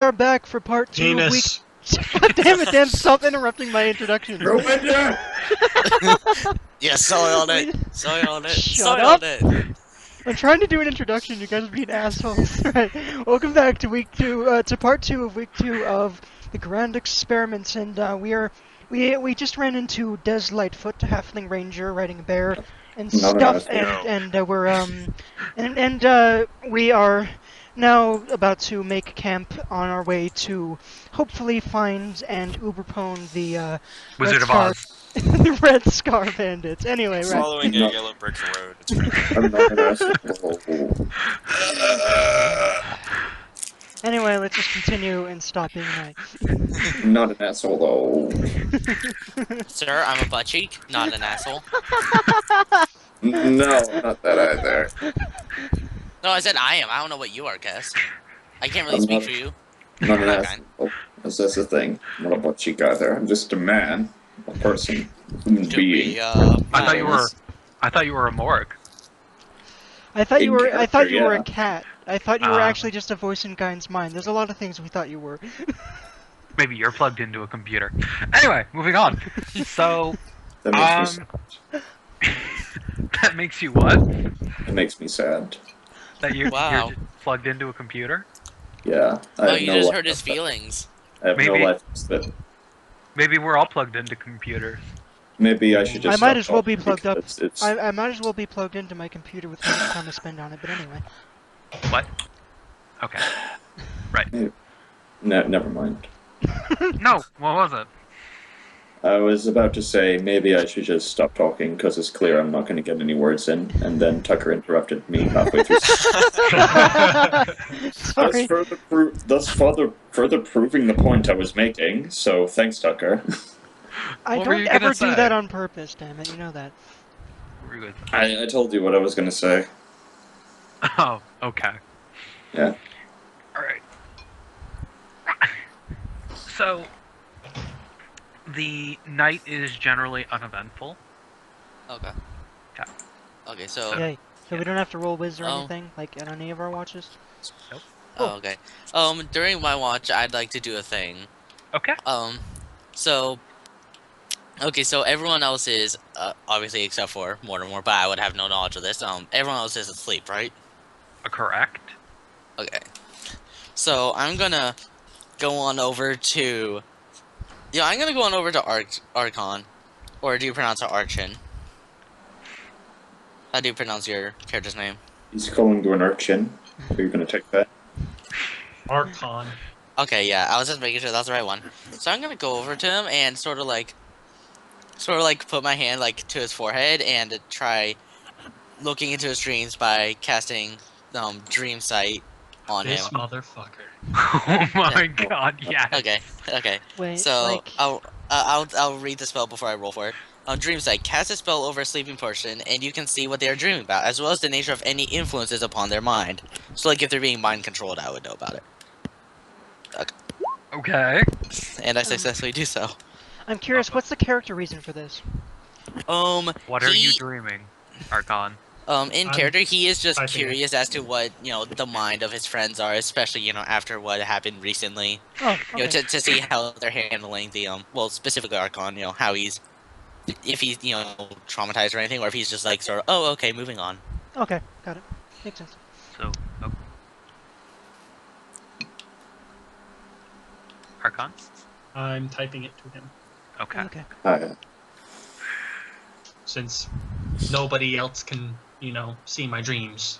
are back for part 2 of week. Penis. God damn it, Dan! Stop interrupting my introduction. Yeah, sorry on Wait, it. Sorry on it. Shut Sorry up! on it. I'm trying to do an introduction. You guys are being assholes. Right. Welcome back to week 2. To part 2 of week 2 of the Grand Experiments, and we just ran into Des Lightfoot, Halfling Ranger, riding a bear, and stuff, we are now about to make camp on our way to hopefully find and uberpone the Wizard Red of Scar, Oz. the Red Scar Bandits. Anyway, right. Following a yellow brick road. It's perfect. I'm not an asshole. Anyway, let's just continue and stop being nice. I'm not an asshole though. Sir, I'm a butt cheek, not an asshole. No, not that either. No, I said I am. I don't know what you are, Cass. I can't really I'm speak not- for you. Not an Okay. asshole. That's the thing. I'm not a butt cheek either. I'm just a man, a person, human To being. be, I thought you were. nice. I thought you were a Morg. I thought you In were. I thought you were a character, cat. I thought you were Ah. actually just a voice in Guy's mind. There's a lot of things we thought you were. Maybe you're plugged into a computer. Anyway, moving on. So That makes me sad. that makes you what? It makes me sad. That you're Wow. just plugged into a computer? Yeah. I Oh, have you no just life hurt his except- feelings. I have Maybe. no life except Maybe we're all plugged into computers. maybe I should just. I might stop as well be talking plugged up. because It's, I might as well be plugged into my computer with how much time I spend on it. But anyway. What? Okay. never mind. No, what was it? I was about to say maybe I should just stop talking because it's clear I'm not going to get any words in, and then Tucker interrupted me halfway through. Sorry. Thus further proving the point I was making. So thanks, Tucker. I What were don't you gonna ever do say? that on purpose. Damn it, you know that. What were you I told you what I was going to say. gonna- Oh, okay. Yeah. Alright. So, the night is generally uneventful. Okay. Okay. Okay, so. Yay. So we don't have to roll whiz or Oh. anything like on any of our watches. Oh, okay. During my watch, I'd like to do a thing. Okay. So. Okay, so everyone else is, obviously except for Mortimer, but I would have no knowledge of this. Everyone else is asleep, right? Correct. Okay. So I'm gonna go on over to. Yeah, I'm gonna go on over to Archon, or do you pronounce it Archon? How do you pronounce your character's name? He's calling you an urchin. Are you going to take that? Archon. Okay, yeah, I was just making sure that's the right one. So I'm gonna go over to him and sort of like put my hand like to his forehead and try looking into his dreams by casting Dream Sight on This him. motherfucker. Oh my god, yes. Okay. Wait. So like, I'll read the spell before I roll for it. Dream Sight. Cast a spell over a sleeping person, and you can see what they are dreaming about, as well as the nature of any influences upon their mind. So, like, if they're being mind controlled, I would know about it. Okay. And I successfully do so. I'm curious. What's the character reason for this? What are you He- dreaming, Archon? In I'm character, he is just typing it. curious as to what, the mind of his friends are, especially, after what happened recently. Oh, You know, okay. to see how they're handling the, well, specifically Archon, how he's, if he's, traumatized or anything, or if he's just like, sort of, oh, okay, moving on. Okay, got it. Makes sense. So, Archon? I'm typing it to him. Okay. Okay. Since nobody else can, see my dreams.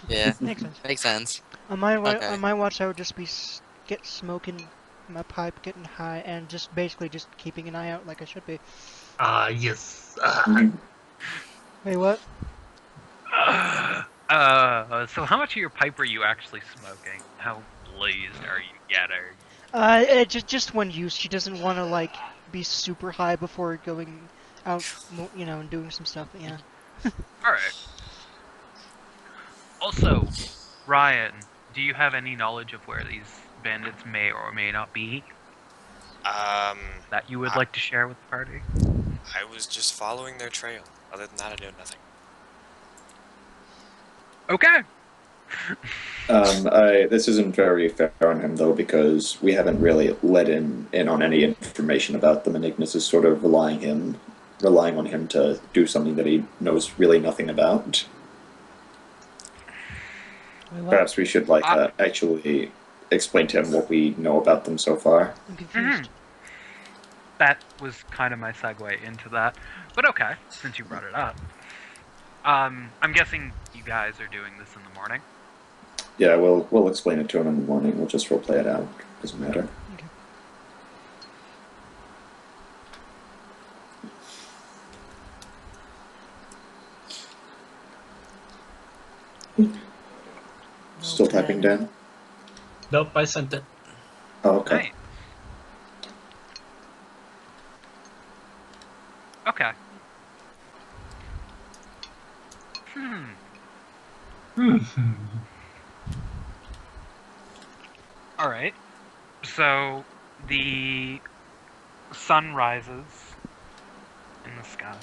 Yeah, Makes sense. makes sense. On my Okay. on my watch, I would just be get smoking my pipe, getting high, and just basically just keeping an eye out like I should be. Yes. Wait, what? So how much of your pipe are you actually smoking? How blazed are you getting? Just one use. She doesn't want to like be super high before going out, and doing some stuff. Yeah. Alright. Also, Ryan, do you have any knowledge of where these bandits may or may not be that you would like to share with the party? I was just following their trail. Other than that, I know nothing. Okay. This isn't very fair on him though, because we haven't really let him in on any information about them, and Ignis is sort of relying on him to do something that he knows really nothing about. Perhaps we should actually explain to him what we know about them so far. I'm confused. That was kind of my segue into that. But okay, since you brought it up. I'm guessing you guys are doing this in the morning. Yeah, we'll explain it to him in the morning. We'll just roleplay it out. Doesn't matter. Still typing down? Nope, I sent it. Oh, okay. Nice. Okay. Alright. So, the sun rises in the sky.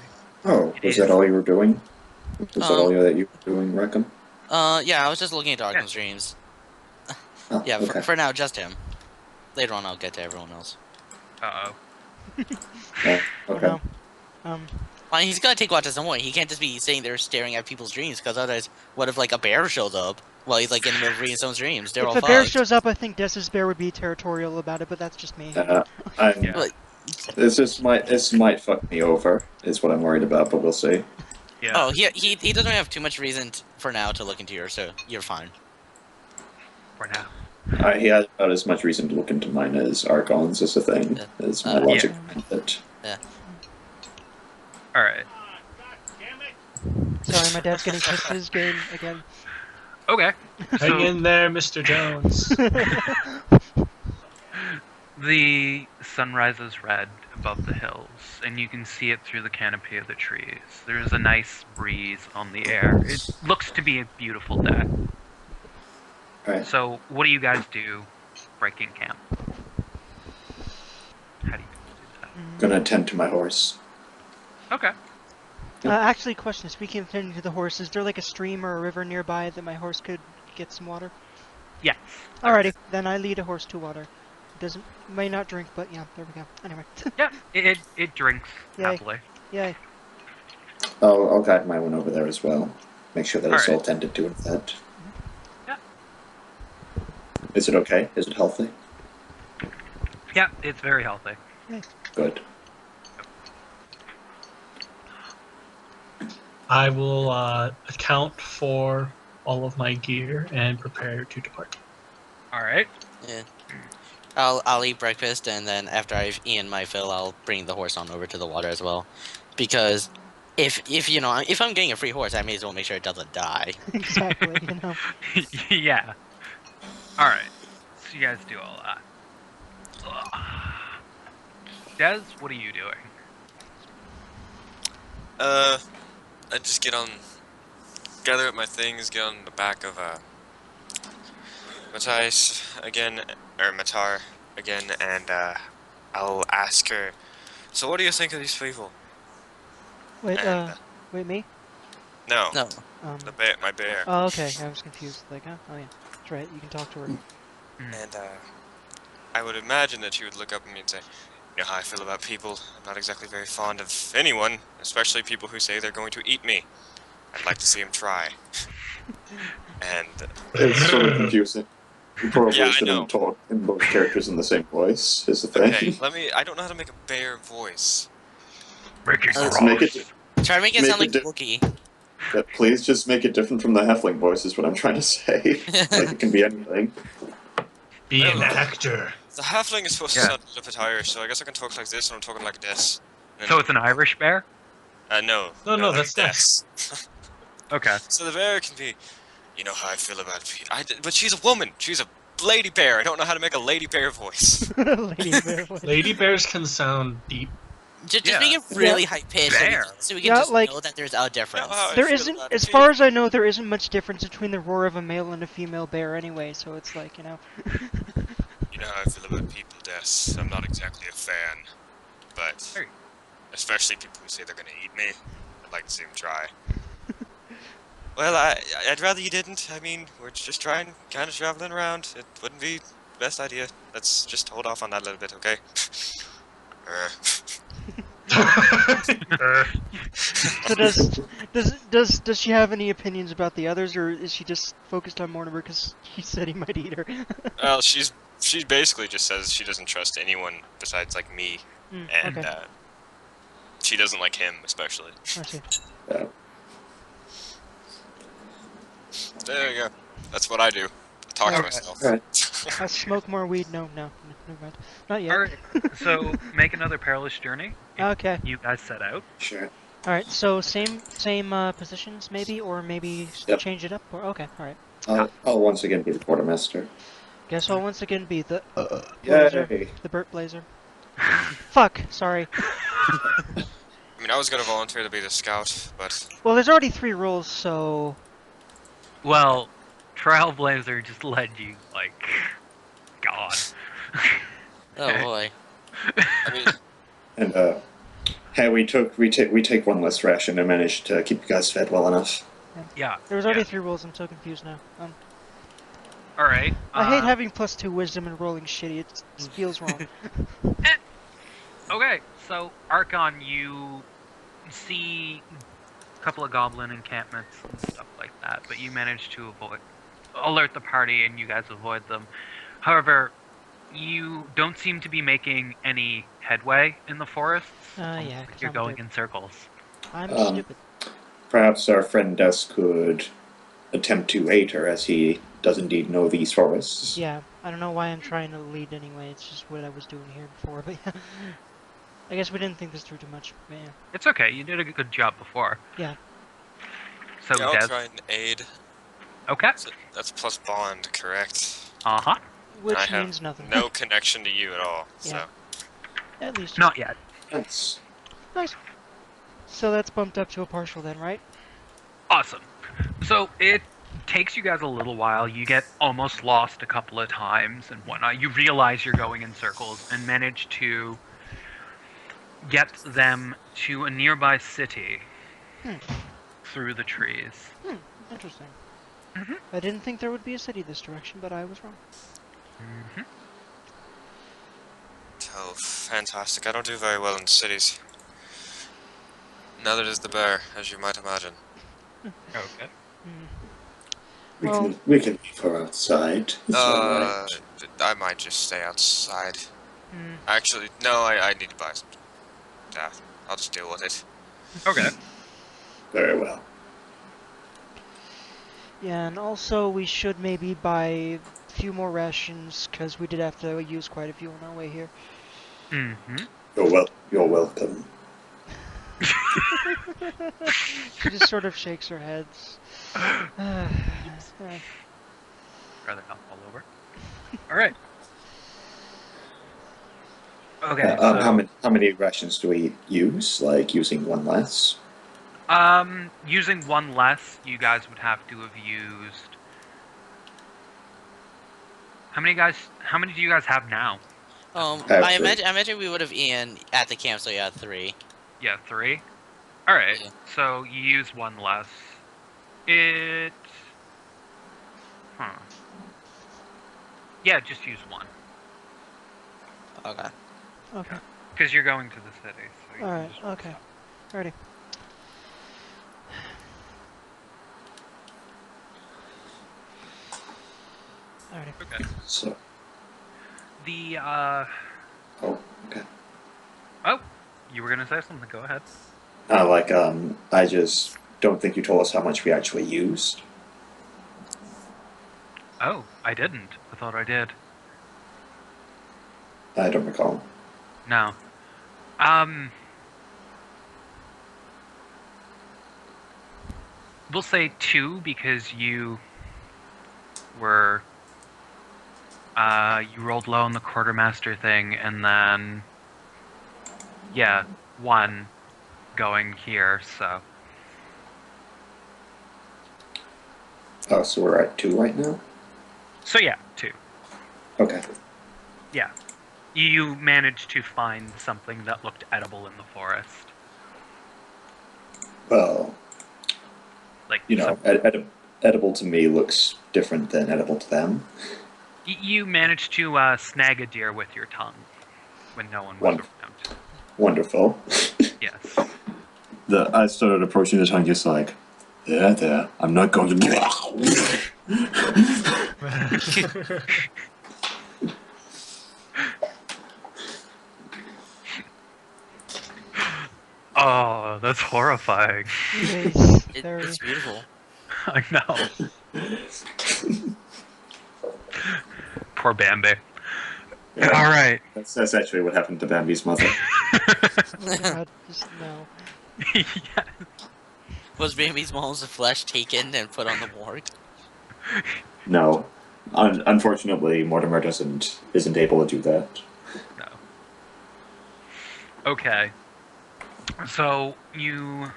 Oh, It was is. that all you were doing? Was that all Um, that you were doing, Rackham? Yeah, I was just looking at Arkham's dreams. Oh, Yeah, okay. for now, just him. Later on, I'll get to everyone else. Uh-oh. Oh, Oh, okay. no. I mean, he's gotta take watch at some point. He can't just be sitting there staring at people's dreams, because otherwise, what if, like, a bear shows up while he's, like, in the middle of reading someone's dreams? They're all If a bear fucked. shows up, I think Des's bear would be territorial about it, but that's just me. I'm, Yeah. But- this might fuck me over, is what I'm worried about, but we'll see. Yeah. Oh, he doesn't have too much reason for now to look into yours, so you're fine. For now. He has about as much reason to look into mine as Argon's is a thing, is my logic behind it. Alright. Sorry, my dad's getting pissed at his game again. Okay. Hang So, in there, Mr. Jones. the sun rises red above the hills, and you can see it through the canopy of the trees. There's a nice breeze on the air. It looks to be a beautiful day. Right. So, what do you guys do breaking camp? How do you do that? Gonna attend to my horse. Okay. Actually, question, speaking of tending to the horse, is there like a stream or a river nearby that my horse could get some water? Yes. Alrighty, then I lead a horse to water. May not drink, but yeah, there we go. Anyway. Yeah, it drinks Yay. happily. Yay. I'll guide my one over there as well. Make sure that it's all Alright. tended to and fed. Yeah. Is it okay? Is it healthy? Yeah, it's very healthy. Good. I will account for all of my gear and prepare to depart. Alright. I'll eat breakfast, and then after I've eaten my fill, I'll bring the horse on over to the water as well. Because if I'm getting a free horse, I may as well make sure it doesn't die. Exactly, you know. Yeah. Alright. So you guys do all that. Des, what are you doing? I just gather up my things, get on the back of Matthias again, or Matar again, and I'll ask her. So, what do you think of these people? Wait, And, wait, me? No, No. the bear, my bear. Oh, okay, I was confused. Like, oh yeah, that's right, you can talk to her. And I would imagine that she would look up at me and say, "You know how I feel about people. I'm not exactly very fond of anyone, especially people who say they're going to eat me. I'd like to see them try." And It's sort of confusing. You probably Yeah, I shouldn't know. talk in both characters in the same voice, is the thing. okay, I don't know how to make a bear voice. Breaking Let's make it, Try to make it Make sound it like di- Wookiee. yeah, please just make it different from the Halfling voice, is what I'm trying to say. Like, it can be anything. Be an actor. The halfling is supposed to Yeah. sound a little bit Irish, so I guess I can talk like this when I'm talking like this. And So it's an Irish bear? no. No, like that's this. Okay. So the bear can be, you know how I feel about people. But she's a woman. She's a lady bear. I don't know how to make a lady bear voice. Lady bear voice. Lady bears can sound deep. Just Yeah. make it really high pitched, Bear. so we can Yeah, just like- know that there's a difference. Know how I There feel isn't, about as people. far as I know, there isn't much difference between the roar of a male and a female bear anyway, so it's like, you know. You know how I feel about people, Des. I'm not exactly a fan, but Hey. especially people who say they're gonna eat me. I'd like to see them try. Well, I'd rather you didn't. I mean, we're just trying, kind of traveling around. It wouldn't be the best idea. Let's just hold off on that a little bit, okay? So does she have any opinions about the others, or is she just focused on Mortimer because he said he might eat her? Well, she basically just says she doesn't trust anyone besides like me, and Okay, she doesn't like him especially. I see. There you go. That's what I do. Talk to Alright. myself. Alright. Smoke more weed? No, never mind. Not yet. Alright, so make another perilous journey. if Okay. You guys set out. Sure. All right. So same positions maybe, or maybe Yep. change it up. Or okay. All right. I'll once again be the quartermaster. Guess I'll once again be the blazer, Yay! the Burt Blazer. Fuck. Sorry. I mean, I was gonna volunteer to be the scout, but Well, there's already 3 roles, so Well, Trailblazer just led you, like, God. Oh boy. I mean, And hey, we take one less ration and managed to keep you guys fed well enough. Yeah. there was already yeah. 3 roles. I'm so confused now. Alright. I hate having +2 wisdom and rolling shitty. It just feels wrong. Okay, so, Archon, you see a couple of goblin encampments and stuff like that, but you manage to alert the party and you guys avoid them. However, you don't seem to be making any headway in the forests. Yeah, 'cause You're I'm a going dick. in circles. I'm Um, stupid. Perhaps our friend Des could attempt to aid her, as he does indeed know these forests. Yeah, I don't know why I'm trying to lead anyway. It's just what I was doing here before, but yeah. I guess we didn't think this through too much, but yeah. It's okay, you did a good job before. Yeah. So, yeah, I'll Des. try and aid. Okay. So that's plus bond, correct? Uh-huh. Which I have means nothing. no connection to you at all. Yeah. At least. Not yet. Nice. Nice. So that's bumped up to a partial then, right? Awesome. So it takes you guys a little while. You get almost lost a couple of times and whatnot. You realize you're going in circles and manage to get them to a nearby city Hmm. through the trees. Interesting. Mhm. I didn't think there would be a city this direction, but I was wrong. Mm-hmm. Oh, fantastic. I don't do very well in cities. Neither does the bear, as you might imagine. Okay. Well- We can leave her outside. It's alright. I might just stay outside. Hmm. Actually, no, I need to buy some. Yeah, I'll just deal with it. Okay. Very well. Yeah, and also we should maybe buy a few more rations, because we did have to use quite a few on our way here. Mm-hmm. You're welcome. She just sort of shakes her head. Rather not fall over. Alright. Okay, so, How many rations do we use? Like using one less? using one less, you guys would have to have used... How many do you guys have now? I three. imagine we would have Ian at the camp, so yeah, 3. Yeah, 3. Alright, Yeah. so you use one less. It... Huh. Yeah, just use one. Okay. Okay. Because you're going to the city, so you can Alright, just use okay. Ready. Alrighty. that. Okay. So, The, oh, okay. Oh, you were gonna say something, go ahead. I just don't think you told us how much we actually used. Oh, I didn't. I thought I did. I don't recall. No. We'll say 2 because you were, you rolled low on the quartermaster thing, and then, yeah, 1 going here, so. Oh, so we're at 2 right now? So yeah, 2. Okay. Yeah. You managed to find something that looked edible in the forest. Well, like You know, edible to me looks different than edible to them. You managed to snag a deer with your tongue when no one was Wonderful. around. Wonderful. Yes. I started approaching the tongue just like, there, I'm not going to... Oh, that's horrifying. It is very. It's beautiful. I know. Poor Bambi. Yeah. All right. That's actually what happened to Bambi's mother. God, just no. Yeah. Was Bambi's mom's flesh taken and put on the morgue? No. Unfortunately, Mortimer isn't able to do that. No. Okay. So you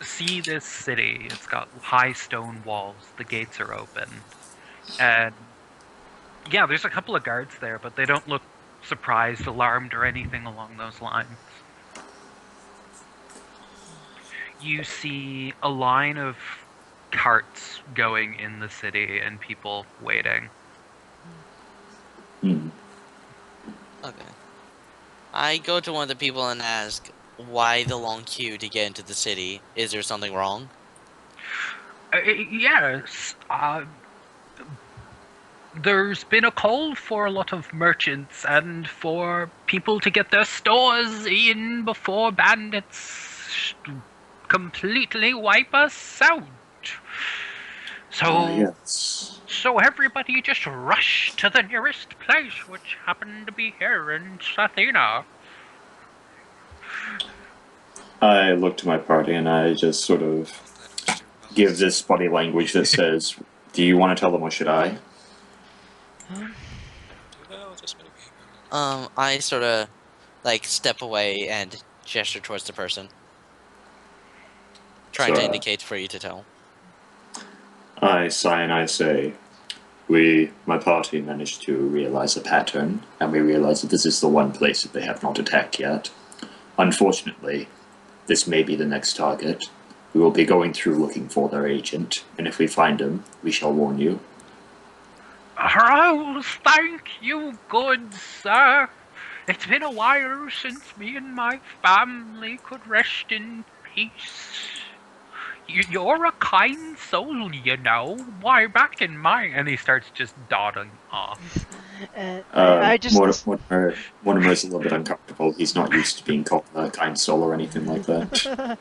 see this city. It's got high stone walls. The gates are open. And yeah, there's a couple of guards there, but they don't look surprised, alarmed, or anything along those lines. You see a line of carts going in the city and people waiting. Hmm. Okay. I go to one of the people and ask, why the long queue to get into the city? Is there something wrong? Yes. There's been a call for a lot of merchants and for people to get their stores in before bandits completely wipe us out. So, Yes. so everybody just rush to the nearest place, which happened to be here in Sathena. I look to my party and I just sort of give this body language that says, do you want to tell them or should I? I sort of, like, step away and gesture towards the person. Trying to So, indicate for you to tell. I sigh and I say, my party managed to realize a pattern, and we realize that this is the one place that they have not attacked yet. Unfortunately, this may be the next target. We will be going through looking for their agent, and if we find him, we shall warn you. Oh, thank you, good sir. It's been a while since me and my family could rest in peace. You're a kind soul, you know. Why, back in my... And he starts just dotting off. I just. Mortimer is a little bit uncomfortable. He's not used to being called a kind soul or anything like that.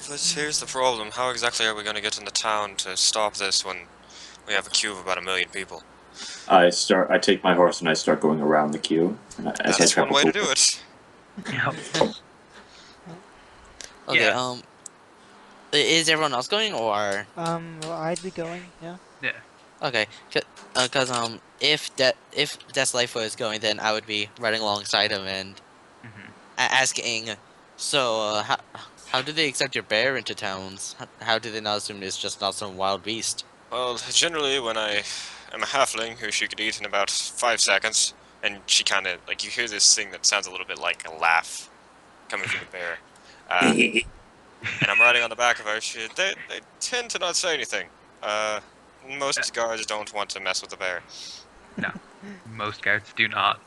But here's the problem. How exactly are we going to get into town to stop this when we have a queue of about 1 million people? I take my horse and I start going around the queue. That's one way to do it. Yep. Okay, Yeah. Is everyone else going, or... Well, I'd be going, yeah. Yeah. Okay, because, if Death Lightfoot is going, then I would be riding alongside him and Mhm. asking, so, how do they accept your bear into towns? How do they not assume it's just not some wild beast? Well, generally when I am a halfling who she could eat in about 5 seconds, and she kind of, like, you hear this thing that sounds a little bit like a laugh coming from the bear. And I'm riding on the back of her. They tend to not say anything. Most guards don't want to mess with the bear. No. Most guards do not.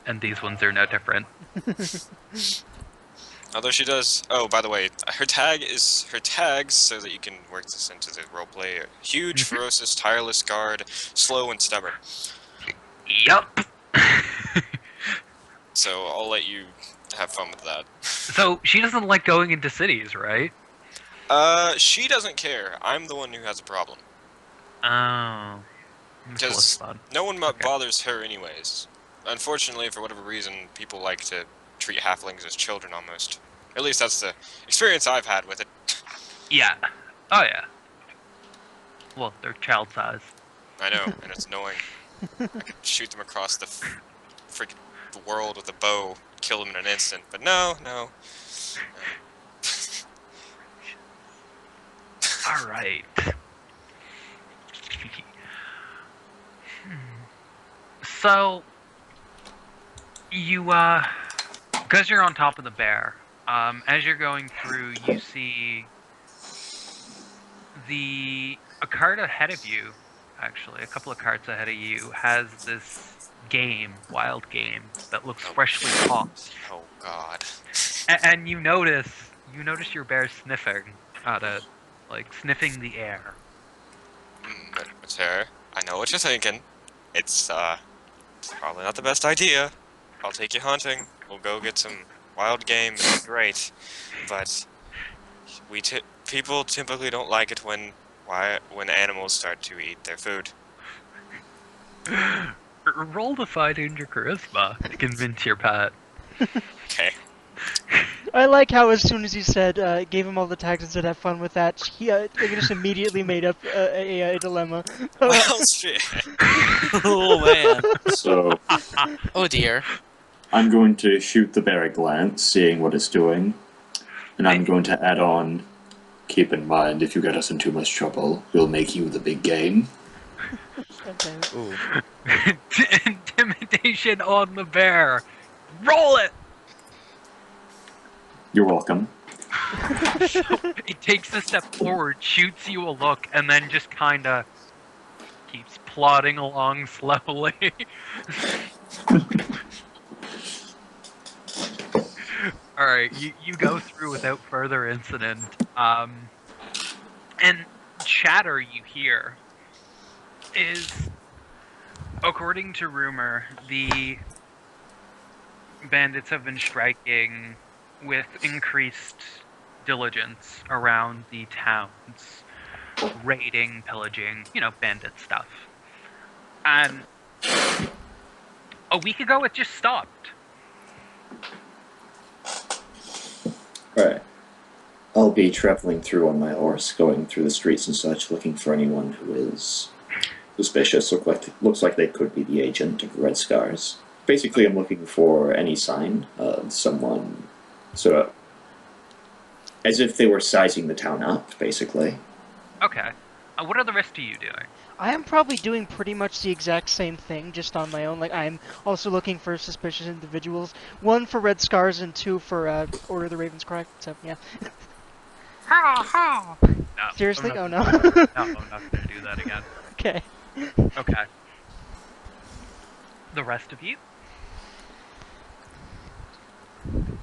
And these ones are no different. Although she does. Oh, by the way, her tags so that you can work this into the roleplay. Huge, ferocious, tireless guard, slow and stubborn. Yup. So I'll let you have fun with that. So she doesn't like going into cities, right? She doesn't care. I'm the one who has a problem. Oh. Because no one Okay. bothers her anyways. Unfortunately, for whatever reason, people like to treat halflings as children almost. At least that's the experience I've had with it. Yeah. Oh yeah. Well, they're child size. I know, and it's annoying. I could shoot them across the freaking world with a bow, kill them in an instant, but no. All right. So, you, because you're on top of the bear, as you're going through, you see a card ahead of you, actually, a couple of cards ahead of you, has this wild game that looks freshly caught. Oh God. And you notice your bear sniffing at it, like sniffing the air. Sir, I know what you're thinking. It's probably not the best idea. I'll take you hunting. We'll go get some wild game. It'll be great. But people typically don't like it when animals start to eat their food. Roll to find in your charisma to convince your pet. Okay. I like how as soon as he said, gave him all the tags and said have fun with that, he they just immediately made up a dilemma. Well, shit. Oh man. So Oh dear. I'm going to shoot the bear a glance, seeing what it's doing, and I'm going to add on. Keep in mind, if you get us in too much trouble, we'll make you the big game. Okay. Ooh. Intimidation on the bear. Roll it. You're welcome. It takes a step forward, shoots you a look, and then just kind of keeps plodding along slowly. Alright, you go through without further incident. And chatter you hear is, according to rumor, the bandits have been striking with increased diligence around the towns, raiding, pillaging, bandit stuff. And a week ago it just stopped. Right. I'll be traveling through on my horse, going through the streets and such, looking for anyone who is suspicious. Looks like they could be the agent of Red Scars. Basically, I'm looking for any sign of someone, sort of, as if they were sizing the town up, basically. Okay. What are the rest of you doing? I am probably doing pretty much the exact same thing, just on my own. Like, I'm also looking for suspicious individuals. 1 for Red Scars and 2 for Order of the Raven's Cry. So, yeah. No, Seriously? I'm Oh, not, no. No, I'm not gonna do that again. Okay. Okay. The rest of you?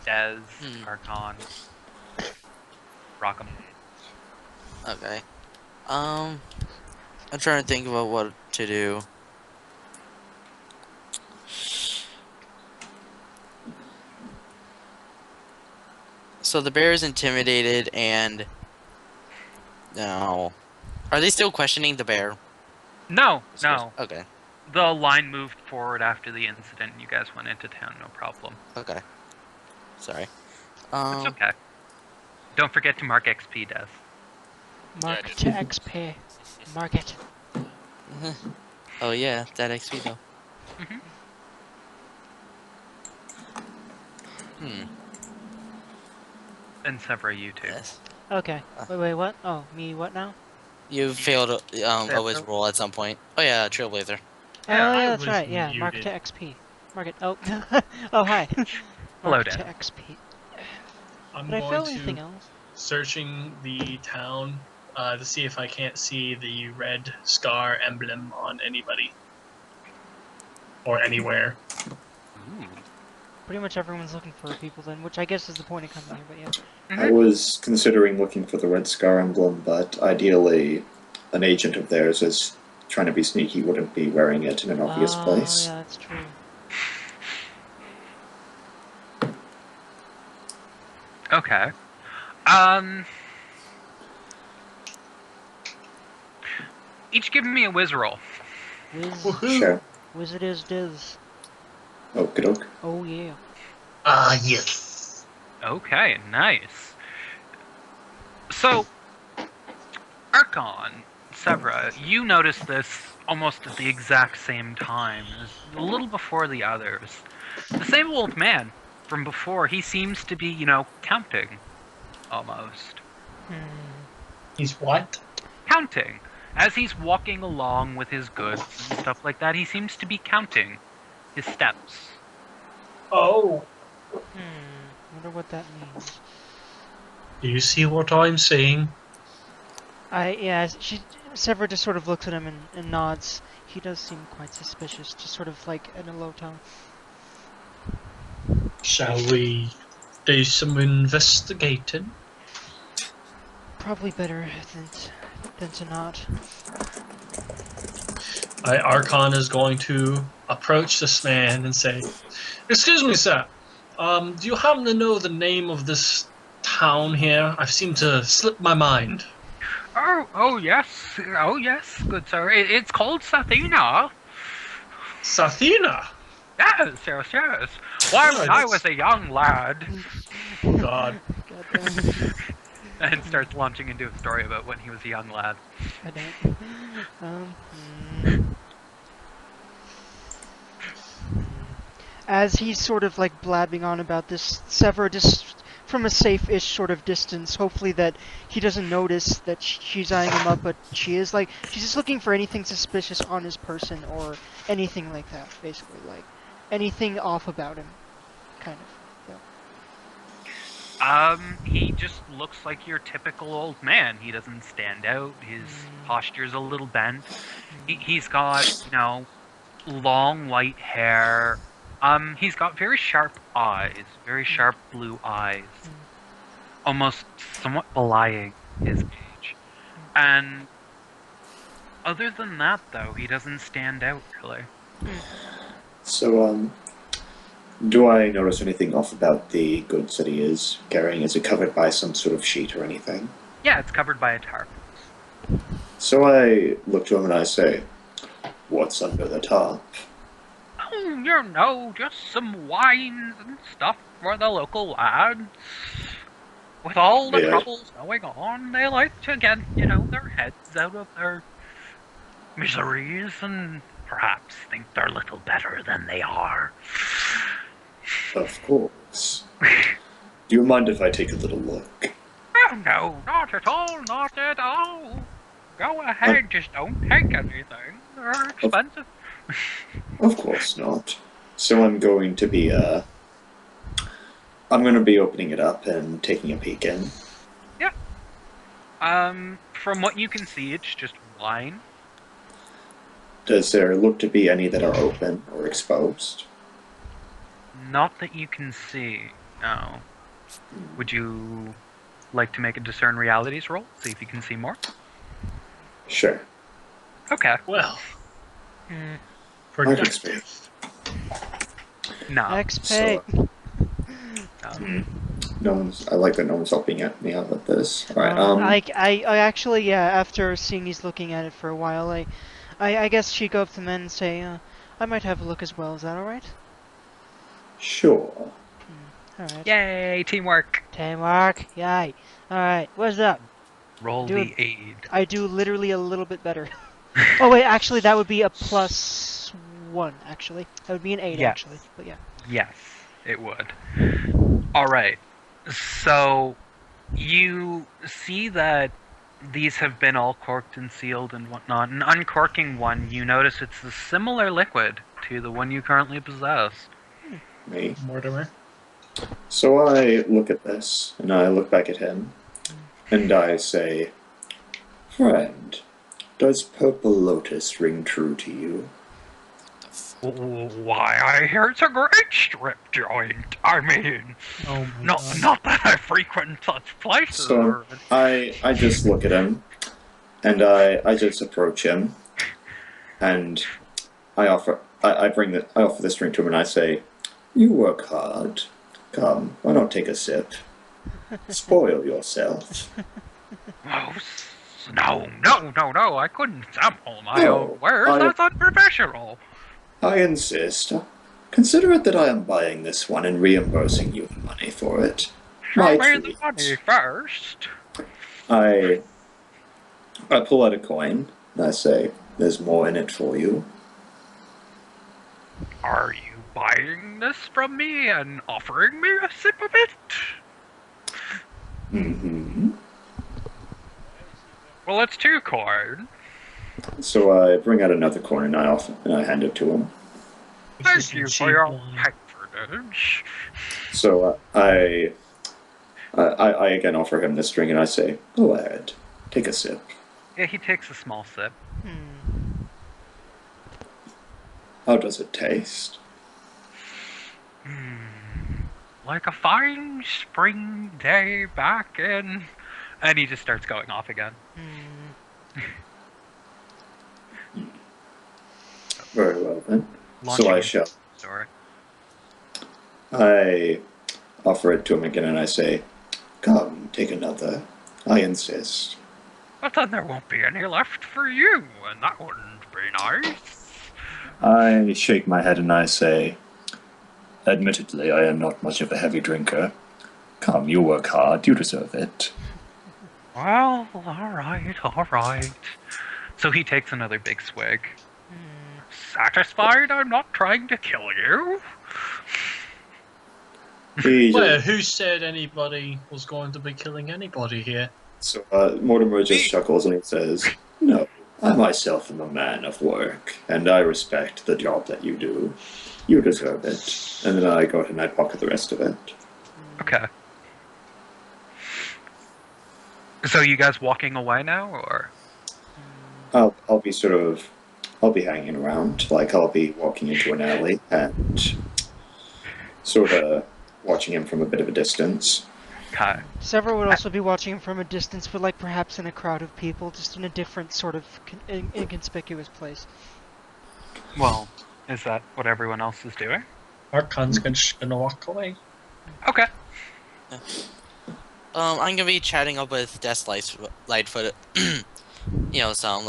Dez, Archon, Rockham. Okay. I'm trying to think about what to do. So the bear is intimidated and... No. Are they still questioning the bear? No, no. Okay. The line moved forward after the incident. You guys went into town, no problem. Okay. Sorry. It's okay. Don't forget to mark XP, Des. Mark Yeah, to XP. Mark it. Oh yeah, that XP though. Mhm. Hmm. And Severa, you too. Yes. Okay. Wait, what? Oh, me what now? You failed always roll at some point. Oh yeah, Trailblazer. Yeah, oh, I yeah, that's was right. Yeah, mark muted. to XP. Mark it. Oh, oh, hi. Hello, Mark Dan. to XP. I'm Did I going fail to anything else? searching the town to see if I can't see the red scar emblem on anybody or anywhere. Pretty much everyone's looking for people then, which I guess is the point of coming here, but yeah. I was considering looking for the Red Scar emblem, but ideally, an agent of theirs is trying to be sneaky wouldn't be wearing it in an obvious Oh, place. yeah, that's true. Okay. Each give me a whiz roll. Sure. Wizard is Diz. Okie doke. Oh, yeah. Ah, yes. Okay, nice. So, Archon, Severa, you notice this almost at the exact same time, a little before the others. The same old man from before, he seems to be, counting. Almost. He's what? Counting. As he's walking along with his goods and stuff like that, he seems to be counting his steps. Oh. Wonder what that means. Do you see what I'm seeing? Sever just sort of looks at him and nods. He does seem quite suspicious, just sort of like in a low tone. Shall we do some investigating? Probably better than to not. Archon is going to approach this man and say, "Excuse me, sir. Do you happen to know the name of this town here? I've seemed to slip my mind." Oh yes, good sir. It's called Sathina. Sathina. Yes. Why, when I was a young lad, God. Goddamn. and starts launching into a story about when he was a young lad. I don't. Hmm. As he's sort of like blabbing on about this, Sever just from a safe-ish sort of distance, hopefully that he doesn't notice that she's eyeing him up, but she's just looking for anything suspicious on his person or anything like that, basically, like anything off about him, kind of. He just looks like your typical old man. He doesn't stand out. His posture's a little bent. He's got, long white hair. He's got very sharp eyes, very sharp blue eyes. Almost somewhat belying his age. And other than that, though, he doesn't stand out, really. So, do I notice anything off about the goods that he is carrying? Is it covered by some sort of sheet or anything? Yeah, it's covered by a tarp. So I look to him and I say, "What's under the tarp?" Oh, just some wines and stuff for the local lads. With all the Yeah. troubles going on, they like to get, their heads out of their miseries and perhaps think they're a little better than they are. Of course. Do you mind if I take a little look? Oh, no, not at all. Go ahead, just don't take anything. They're expensive. Of course not. So I'm going to be opening it up and taking a peek in. From what you can see, it's just wine. Does there look to be any that are open or exposed? Not that you can see, no. Would you like to make a discern realities roll? See if you can see more? Sure. Okay. Well. I've Productive. experienced. No. XP. I like that no one's helping me out with this. Alright, I actually, yeah, after seeing he's looking at it for a while, I guess she go up to the men and say, I might have a look as well. Is that alright? sure. Alright. Yay, teamwork. Teamwork. Yay. Alright, what's up? Roll Dude. the aid. I do literally a little bit better. Oh wait, actually that would be a +1, actually. That would be an 8, Yes. actually. But yeah. Yes, it would. Alright, so you see that these have been all corked and sealed and whatnot, and uncorking one, you notice it's a similar liquid to the one you currently possess. Me. Mortimer. So I look at this, and I look back at him, and I say, "Friend, does Purple Lotus ring true to you?" Why, I hear it's a great strip joint. I mean, Oh my not God. not that I frequent such places. So I just look at him, and I just approach him, and I offer this drink to him, and I say, "You work hard. Come, why not take a sip? Spoil yourself." Oh, no, I couldn't sample my No, own wares. I- That's unprofessional. I insist. Consider it that I am buying this one and reimbursing you the money for it. Show My me the treat. money first. I pull out a coin, and I say, "There's more in it for you." Are you buying this from me and offering me a sip of it? Mm-hmm. Well, it's 2 coin. So I bring out another coin and I hand it to him. This is Thank you cheap for your wine. patronage. So I again offer him this drink and I say, "Go ahead, take a sip." Yeah, he takes a small sip. Hmm. How does it taste? Like a fine spring day back in... And he just starts going off again. Hmm. Very well then. Launching So I into shall. the story. I offer it to him again and I say, "Come, take another. I insist." But then there won't be any left for you, and that wouldn't be nice. I shake my head and I say, "Admittedly, I am not much of a heavy drinker. Come, you work hard. You deserve it." Well, alright. So he takes another big swig. Hmm. Satisfied I'm not trying to kill you? He Well, just, who said anybody was going to be killing anybody here? so Mortimer just chuckles and he says, "No, I myself am a man of work, and I respect the job that you do. You deserve it." And then I go ahead and I pocket the rest of it. Okay. So you guys walking away now, or? I'll be hanging around, like I'll be walking into an alley and sort of watching him from a bit of a distance. Okay. Several would also be watching him from a distance, but like perhaps in a crowd of people, just in a different sort of inconspicuous place. Well, is that what everyone else is doing? Archon's gonna walk away. Okay. I'm gonna be chatting up with Lightfoot. Some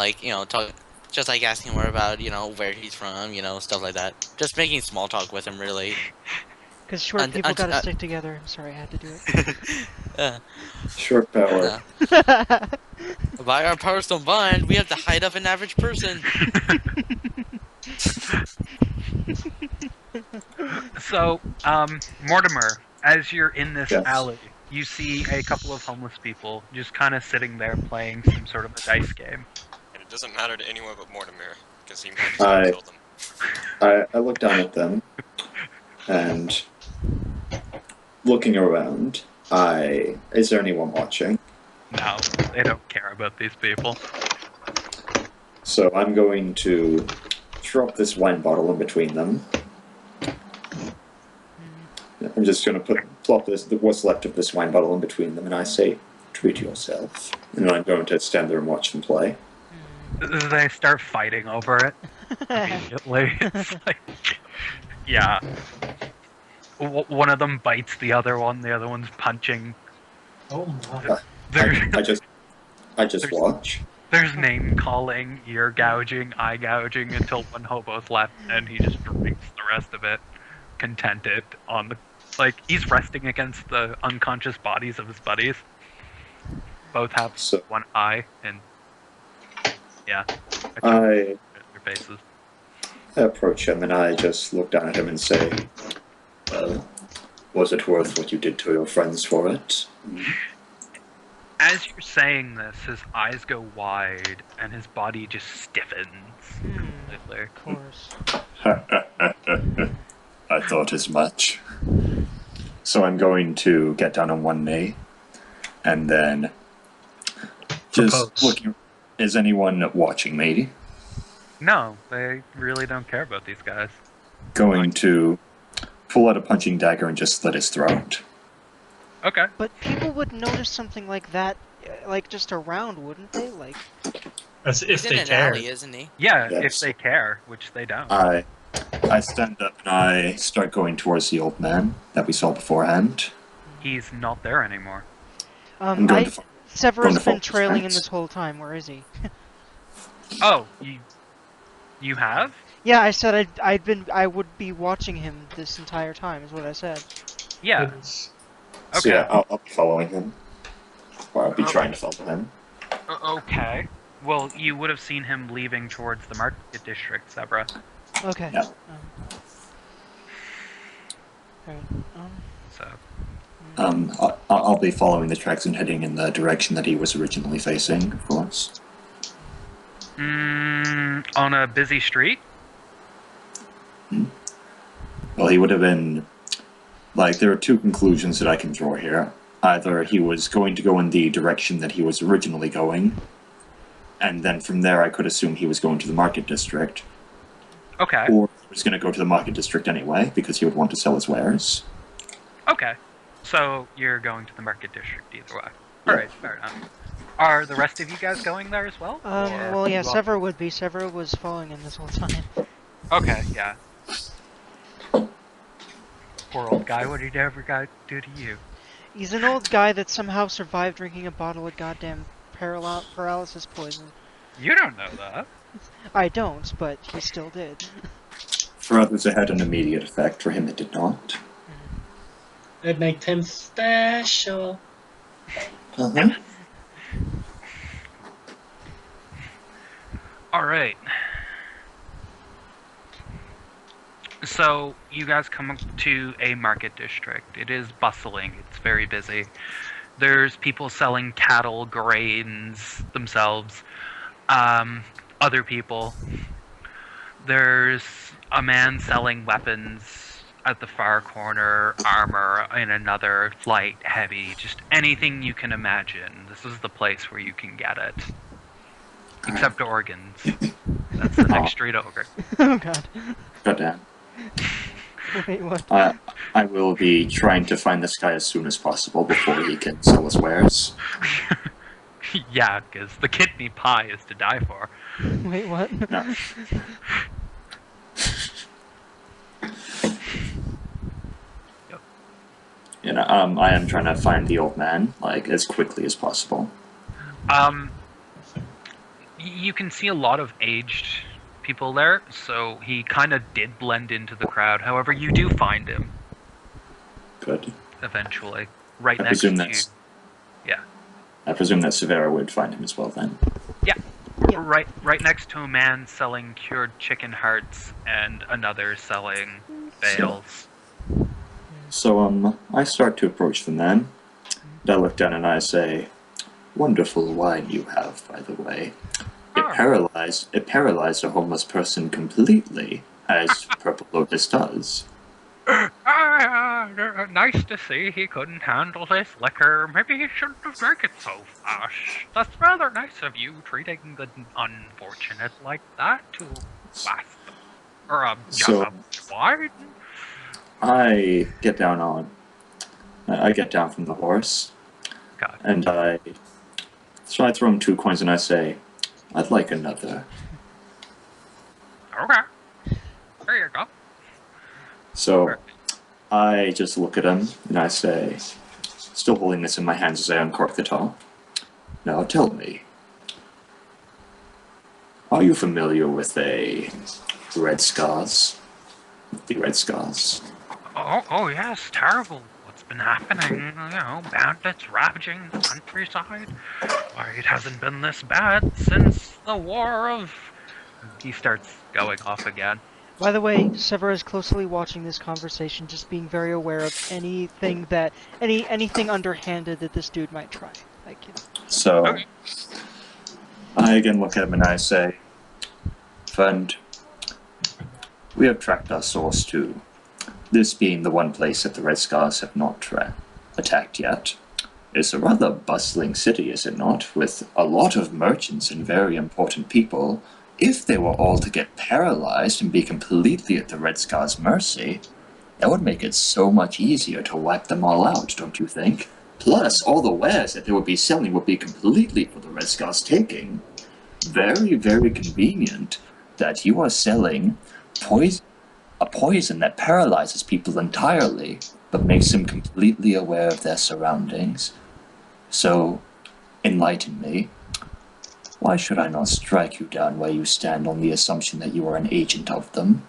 talk, just like asking more about where he's from, stuff like that. Just making small talk with him, really. Because short And- people and- gotta uh, stick together. I'm sorry, I had to do Short power. it. By our powers combined, we have the height of an average person. So, Mortimer, as you're in this Yes. alley, you see a couple of homeless people just kind of sitting there playing some sort of a dice game. And it doesn't matter to anyone but Mortimer, because he managed I- to kill them. I look down at them, and looking around, is there anyone watching? No, they don't care about these people. So I'm going to drop this wine bottle in between them. I'm just going to plop what's left of this wine bottle in between them, and I say, "Treat yourself." And then I'm going to stand there and watch them play. They start fighting over it immediately. It's like, yeah. One of them bites the other one. The other one's punching. Oh my. There, I just watch. there's name calling, ear gouging, eye gouging until one hobo's left, and he just drinks the rest of it, contented on the. Like, he's resting against the unconscious bodies of his buddies. Both have So- one eye, and yeah, I their faces. approach him and I just look down at him and say, "Well, was it worth what you did to your friends for it?" As you're saying this, his eyes go wide, and his body just stiffens. completely. Of course. I thought as much. So I'm going to get down on one knee, and then just Propose. looking. Is anyone watching me? No, they really don't care about these guys. Going to pull out a punching dagger and slit his throat. Okay. But people would notice something like that, like just around, wouldn't they? Like, As if He's in they an care. alley, isn't he? Yeah, Yes. if they care, which they don't. I stand up and I start going towards the old man that we saw beforehand. He's not there anymore. I'm going to. Severus going to been follow his trailing in tracks. this whole time. Where is he? Oh, you have? Yeah, I said I would be watching him this entire time. Is what I said. Yeah. It's- So Okay. yeah, I'll be following him, or I'll be trying to follow him. Okay. Well, you would have seen him leaving towards the market district, Zebra. Okay. Yeah. Alright. So, I'll be following the tracks and heading in the direction that he was originally facing, of course. on a busy street. Well, he would have been. Like, there are two conclusions that I can draw here. Either he was going to go in the direction that he was originally going, and then from there I could assume he was going to the market district, Okay. or he was going to go to the market district anyway because he would want to sell his wares. Okay. So you're going to the market district either way. Yeah. Alright, fair enough. Are the rest of you guys going there as well? Well, yeah, Sever would be. Sever was following him this whole time. Okay, yeah. Poor old guy, what did he ever do to you? He's an old guy that somehow survived drinking a bottle of goddamn paralysis poison. You don't know that. I don't, but he still did. For others, it had an immediate effect. For him, it did not. It makes him special. Uh-huh. Alright. So, you guys come up to a market district. It is bustling. It's very busy. There's people selling cattle, grains themselves, other people. There's a man selling weapons at the far corner, armor in another, light, heavy, just anything you can imagine. This is the place where you can get it. Except organs. That's the next street over. Oh god. Goddamn. Wait, what? I will be trying to find this guy as soon as possible before he can sell his wares. Yeah, because the kidney pie is to die for. Wait, what? No. You know, I am trying to find the old man, like, as quickly as possible. You can see a lot of aged people there, so he kind of did blend into the crowd. However, you do find him Good. eventually, right I next to presume you. that's... Yeah. I presume that Severa would find him as well, then. Yeah. Right next to a man selling cured chicken hearts and another selling bales. So, I start to approach them then. And I look down and I say, "Wonderful wine you have, by the way. It paralyzed a homeless person completely, as Purple Lotus does." Nice to see he couldn't handle his liquor. Maybe he shouldn't have drank it so fast. That's rather nice of you, treating the unfortunate like that to last. Or, just So- a wine? I get down from the horse, God. and I throw him 2 coins and I say, "I'd like another." Okay. There you go. So I just look at him and I say, still holding this in my hands as I uncork the top, "Now tell me, are you familiar with the Red Scars? Oh yes, terrible. What's been happening? You know, bandits ravaging the countryside. Why, it hasn't been this bad since the war of... He starts going off again. By the way, Sever is closely watching this conversation, just being very aware of anything underhanded that this dude might try. Like, you know. So Okay. I again look at him and I say, "Friend, we have tracked our source too. This being the one place that the Red Scars have not attacked yet. It's a rather bustling city, is it not, with a lot of merchants and very important people. If they were all to get paralyzed and be completely at the Red Scars' mercy, that would make it so much easier to wipe them all out, don't you think? Plus, all the wares that they would be selling would be completely for the Red Scars' taking. Very, very convenient that you are selling a poison that paralyzes people entirely, but makes them completely aware of their surroundings. So, enlighten me. Why should I not strike you down where you stand on the assumption that you are an agent of them?"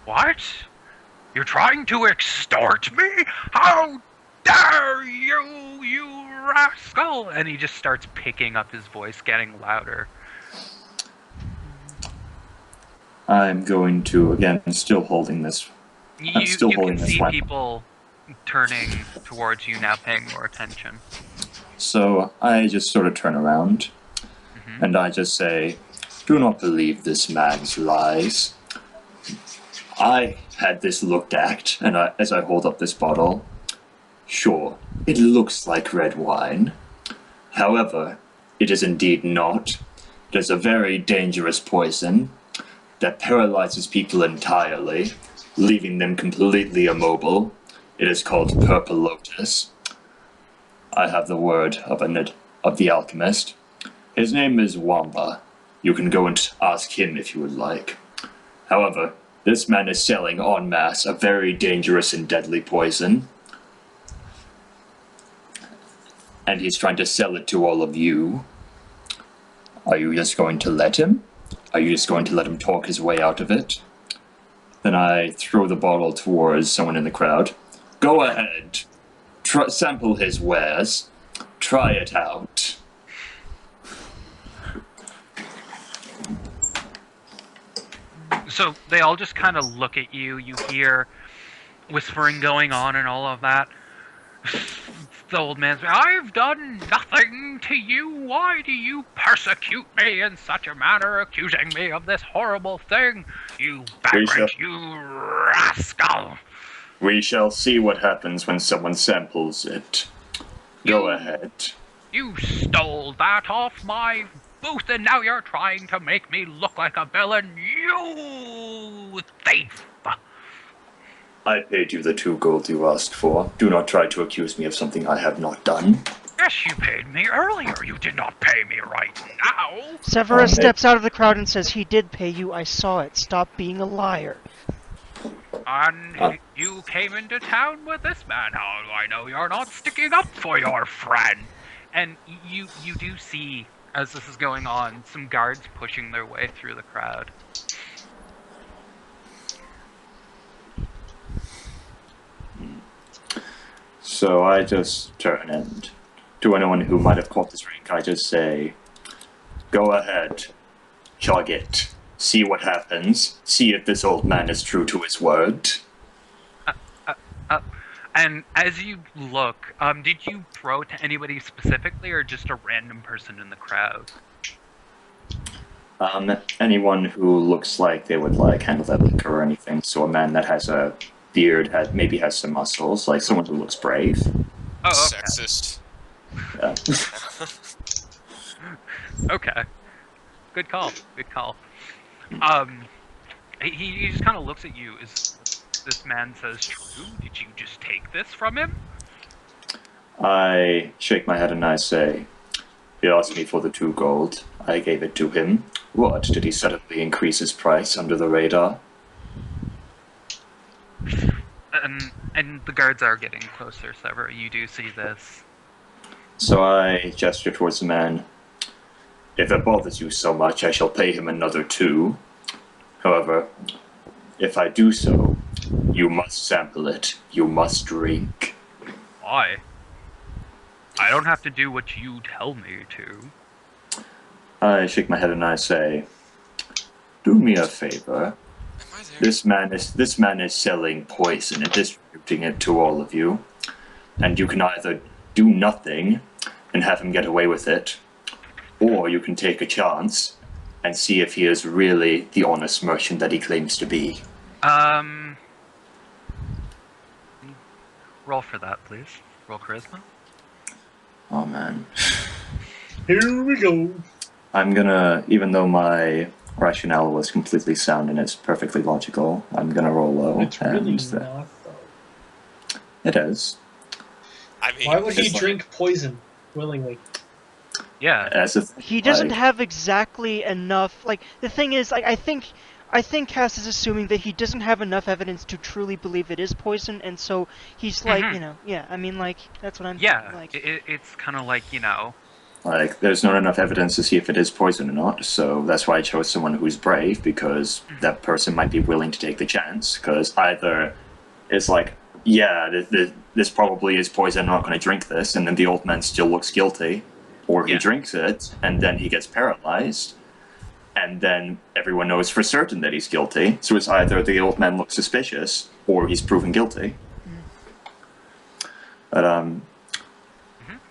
What? You're trying to extort me? How dare you, you rascal! And he just starts picking up his voice, getting louder. I'm going to, again, still holding this. You still can holding this see weapon. people turning towards you now, paying more attention. So I just sort of turn around, Mhm. and I just say, "Do not believe this man's lies. I had this looked at, and as I hold up this bottle, sure, it looks like red wine, However, it is indeed not. It is a very dangerous poison that paralyzes people entirely, leaving them completely immobile. It is called Purple Lotus. I have the word of the alchemist. His name is Wamba. You can go and ask him if you would like. However, this man is selling en masse a very dangerous and deadly poison. And he's trying to sell it to all of you. Are you just going to let him? Are you just going to let him talk his way out of it? Then I throw the bottle towards someone in the crowd. Go ahead. Sample his wares. Try it out. So they all just kind of look at you. You hear whispering going on and all of that. The old man's, I've done nothing to you. Why do you persecute me in such a manner, accusing me of this horrible thing? You vagrant, you rascal. We shall see what happens when someone samples it. Go ahead. You stole that off my booth and now you're trying to make me look like a villain. You thief. I paid you the 2 gold you asked for. Do not try to accuse me of something I have not done. Yes, you paid me earlier. You did not pay me right now. Severus steps out of the crowd and says, he did pay you, I saw it. Stop being a liar. And you came into town with this man. How do I know you're not sticking up for your friend? And you do see, as this is going on, some guards pushing their way through the crowd. So I just turn and to anyone who might have caught this drink, I just say, go ahead, chug it, see what happens, see if this old man is true to his word. And as you look, did you throw to anybody specifically or just a random person in the crowd? Anyone who looks like they would like handle that liquor or anything. So a man that has a beard, maybe has some muscles, like someone who looks brave. Oh, okay. Sexist. Yeah. Okay. Good call. Good call. He just kind of looks at you. Is this man says true? Did you just take this from him? I shake my head and I say, he asked me for the 2 gold. I gave it to him. What, did he suddenly increase his price under the radar? And the guards are getting closer, Sever. You do see this. So I gesture towards the man. If it bothers you so much, I shall pay him another 2. However, if I do so, you must sample it. You must drink. Why? I don't have to do what you tell me to. I shake my head and I say, do me a favor. Am I there? This man is selling poison and distributing it to all of you. And you can either do nothing and have him get away with it, or you can take a chance and see if he is really the honest merchant that he claims to be. Roll for that, please. Roll charisma. Oh man. Here we go. I'm gonna, even though my rationale was completely sound and it's perfectly logical, I'm gonna roll low. It's really and not, though. It is. I mean, Why would he It's like- drink poison willingly? Yeah. As if, He doesn't like, have exactly enough. Like, the thing is, I think Cass is assuming that he doesn't have enough evidence to truly believe it is poison, and so he's like, Mhm. yeah. I mean, like, that's what I'm Yeah. thinking. Like, It's kind of like, Like, there's not enough evidence to see if it is poison or not, so that's why I chose someone who's brave, because that person might be willing to take the chance, because either it's like, yeah, this probably is poison, I'm not going to drink this, and then the old man still looks guilty, or he Yeah. drinks it, and then he gets paralyzed, and then everyone knows for certain that he's guilty, so it's either the old man looks suspicious, or he's proven guilty. But,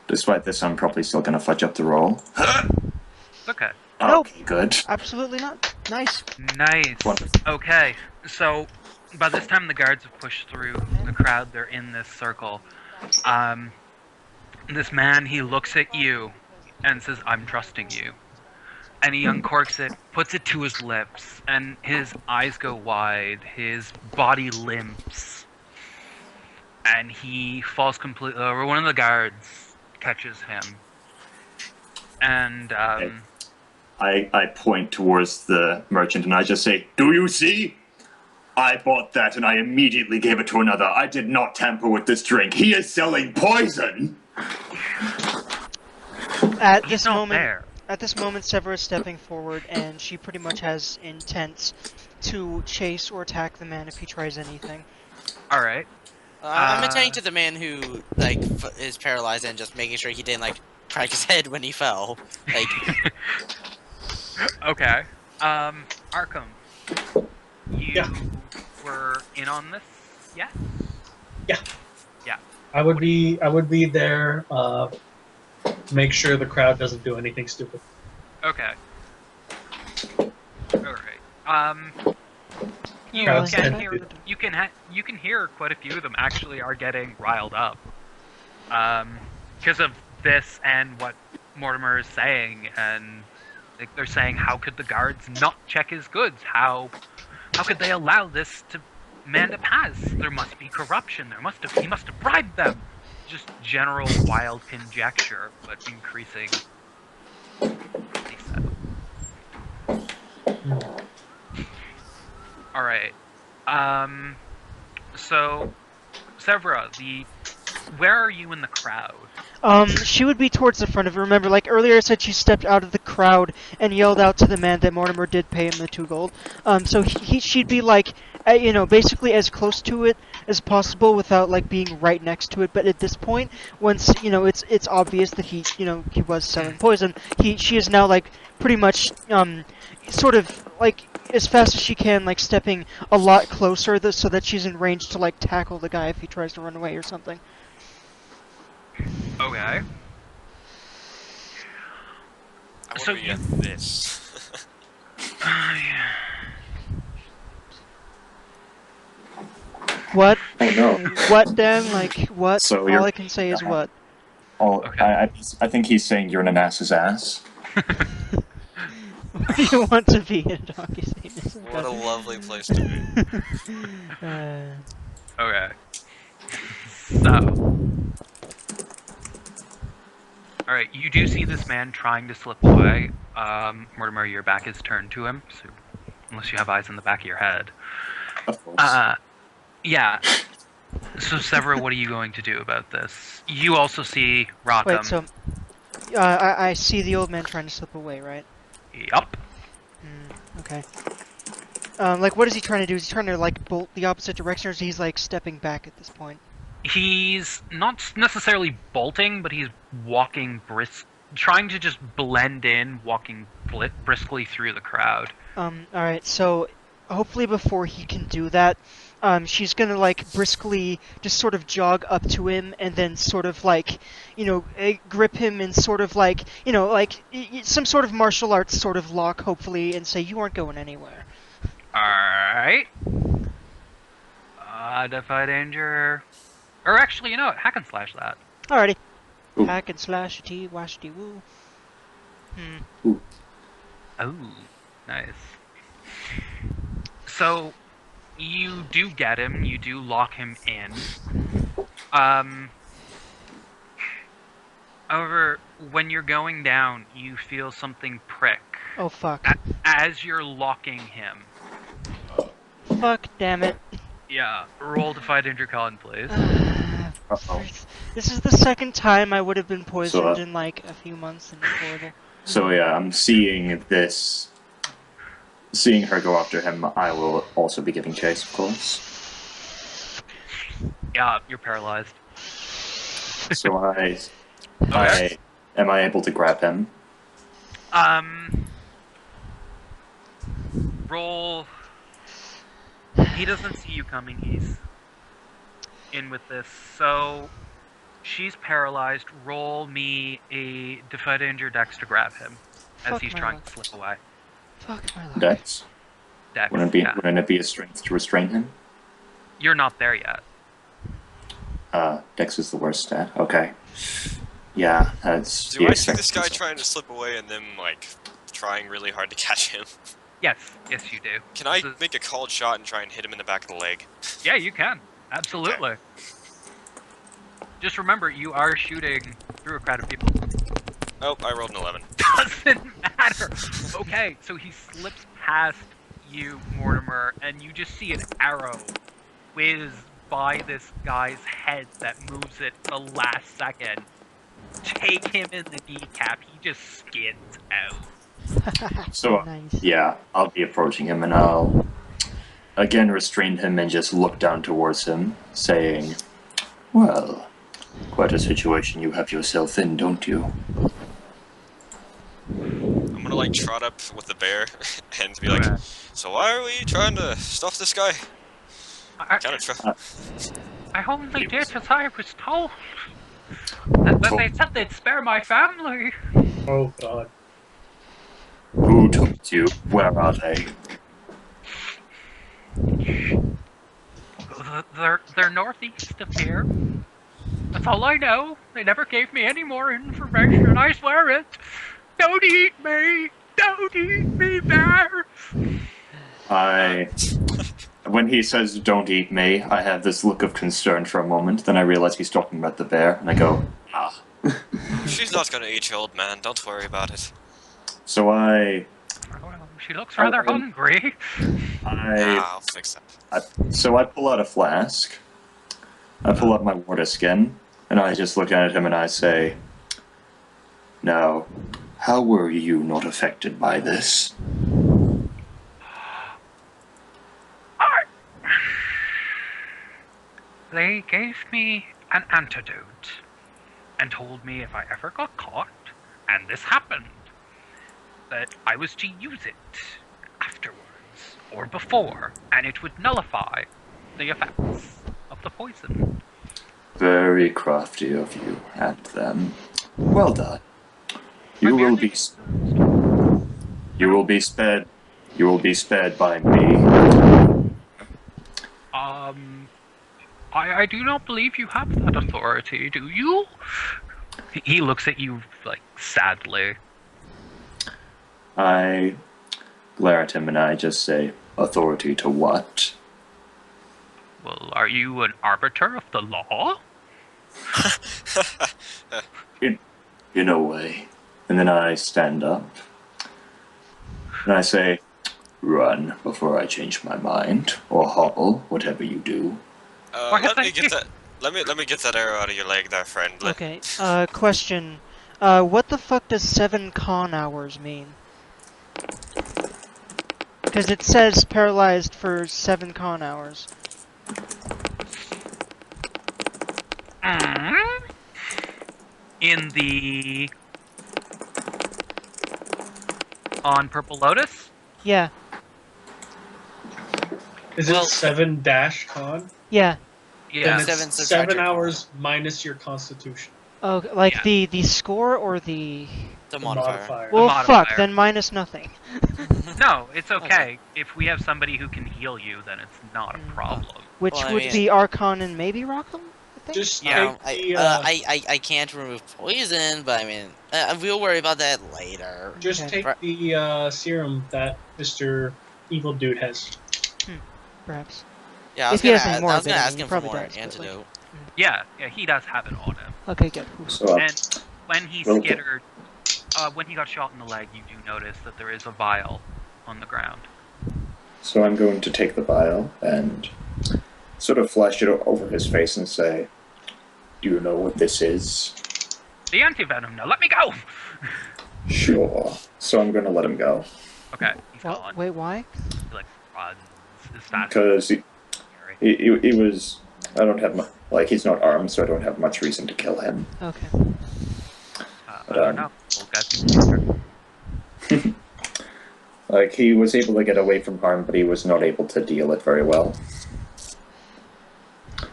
despite this, I'm probably still gonna fudge up the roll. okay. Nope. Okay, good. absolutely not. Nice. Nice. Wonderful. Okay, so by this time the guards have pushed through the crowd. They're in this circle. This man, he looks at you and says, "I'm trusting you." And he uncorks it, puts it to his lips, and his eyes go wide, his body limps, and he falls completely over. One of the guards catches him, and I point towards the merchant and I just say, "Do you see? I bought that and I immediately gave it to another. I did not tamper with this drink. He is selling poison!" At he's this not moment, there. at this moment, Severa is stepping forward, and she pretty much has intent to chase or attack the man if he tries anything. All right. I'm attending to the man who like is paralyzed and just making sure he didn't like crack his head when he fell. Like, Okay. Arkham, you Yeah. were in on this, yeah? I would be there. Make sure the crowd doesn't do anything stupid. Okay. All right. You Well, can I- hear you can hear quite a few of them actually are getting riled up, because of this and what Mortimer is saying, and like, they're saying, how could the guards not check his goods? How could they allow this man to pass? There must be corruption. He must have bribed them. Just general wild conjecture, but increasing. He said. All right. So, Severa, where are you in the crowd? She would be towards the front of it. Remember, like earlier I said she stepped out of the crowd and yelled out to the man that Mortimer did pay him the 2 gold. So she'd be like, basically as close to it as possible without like being right next to it. But at this point, once, it's obvious that he was selling poison, she is now like pretty much, sort of like as fast as she can, like stepping a lot closer so that she's in range to like tackle the guy if he tries to run away or something. Okay. I want So to be you- at this. What? Oh no. What, Dan? Like, what? So All you're- I can say is what? Oh, Okay. I think he's saying you're in an ass's ass. Where do you want to be in Donkey Satan? What a lovely place to be. uh, Okay. So. Alright, you do see this man trying to slip away. Mortimer, your back is turned to him, so unless you have eyes in the back of your head. Of course. Yeah. So, Severa, what are you going to do about this? You also see Rockham. wait, so I see the old man trying to slip away, right? Yup. Okay. Like, what is he trying to do? Is he trying to like bolt the opposite direction, or is he like stepping back at this point? He's not necessarily bolting, but he's walking trying to just blend in, walking briskly through the crowd. Alright, so hopefully before he can do that, she's gonna like briskly just sort of jog up to him and then sort of like, grip him and sort of like, some sort of martial arts sort of lock, hopefully, and say, "You aren't going anywhere." Alright. Defy danger. Or actually, you know what? Hack and slash that. Alrighty. Ooh. Hack and slash, t, wash, t, woo. Oh, nice. So, you do get him. You do lock him in. However, when you're going down, you feel something prick Oh, fuck. as you're locking him. Fuck, damn it. Yeah, roll Defy Danger Con, please. Uh-oh. This is the second time I would have been poisoned So, in like a few months, and it's horrible. So yeah, I'm seeing this. Seeing her go after him, I will also be giving chase, of course. Yeah, you're paralyzed. So Okay. am I able to grab him? Roll. He doesn't see you coming. He's in with this. So, she's paralyzed. Roll me a Defy Danger Dex to grab him as Fuck he's my trying luck. to slip away. Fuck my luck. Dex? Dex. Wouldn't Yeah. it be a strength to restrain him? You're not there yet. Dex is the worst stat. Okay. Yeah, that's. Do you I see expect this guy so. trying to slip away and them, like, trying really hard to catch him? Yes, you do. Can I This is- make a called shot and try and hit him in the back of the leg? Yeah, you can. Absolutely. Just remember, you are shooting through a crowd of people. Oh, I rolled an 11. Doesn't matter. Okay, so he slips past you, Mortimer, and you just see an arrow whiz by this guy's head that moves it the last second. Take him in the kneecap. He just skids out. So, nice. yeah, I'll be approaching him and I'll again restrain him and just look down towards him, saying, "Well, quite a situation you have yourself in, don't you?" I'm gonna, like, trot up with the bear and be like, Okay. so why are we trying to stuff this guy? I only did as I was told. That they said they'd spare my family. Oh god. Who told you? Where are they? They're northeast of here. That's all I know. They never gave me any more information. I swear it. Don't eat me. Don't eat me, bear. When he says "don't eat me," I have this look of concern for a moment. Then I realize he's talking about the bear, and I go, "Ah." She's not gonna eat you, old man. Don't worry about it. So Well, she looks rather hungry. I'll fix that. So I pull out a flask. I pull out my water skin, and I just look at him and I say, "Now, how were you not affected by this?" They gave me an antidote and told me if I ever got caught, and this happened, that I was to use it afterwards or before, and it would nullify the effects of the poison. Very crafty of you and them. Well done. You will be spared. You will be spared by me. I do not believe you have that authority, do you? He looks at you, like, sadly. I glare at him and I just say, "Authority to what?" Well, are you an arbiter of the law? In a way. And then I stand up. And I say, "Run before I change my mind, or hobble, whatever you do." Let me get that. Let me get that arrow out of your leg, there, friend. Okay. Question. What the fuck does 7 con hours mean? Because it says paralyzed for 7 con hours. In the... On Purple Lotus? Yeah. Is Well- it 7 dash con? Yeah. Yeah. Then Seven it's 7 subtracted. hours minus your constitution. Oh, like Yeah. the score or the... The The modifier. Well, modifier. fuck, then minus nothing. No, it's okay. Okay. If we have somebody who can heal you, then it's not a problem. Which Well, I would mean- be Archon and maybe Rockham, I think? Just Yeah, take the, I can't remove poison, but I mean, we'll worry about that later. just Okay. take the serum that Mr. Evil Dude has. Perhaps. Yeah, I was If he gonna, has any I more was of it, gonna I ask mean, him he for probably more does, but, like- antidote. Yeah, he does have it on him. Okay, good. So, And when he Well, skittered, when he got shot in the leg, you do notice that there is a vial on the ground. so I'm going to take the vial and sort of flash it over his face and say, "Do you know what this is?" The antivenom. Now let me go. Sure. So I'm going to let him go. Okay, he's What? gone. Wait, why? He, like, runs as fast Because as scary. he was... I don't have... Like, he's not armed, so I don't have much reason to kill him. Okay. I don't know. We'll get you later. Like, he was able to get away from harm, but he was not able to deal it very well.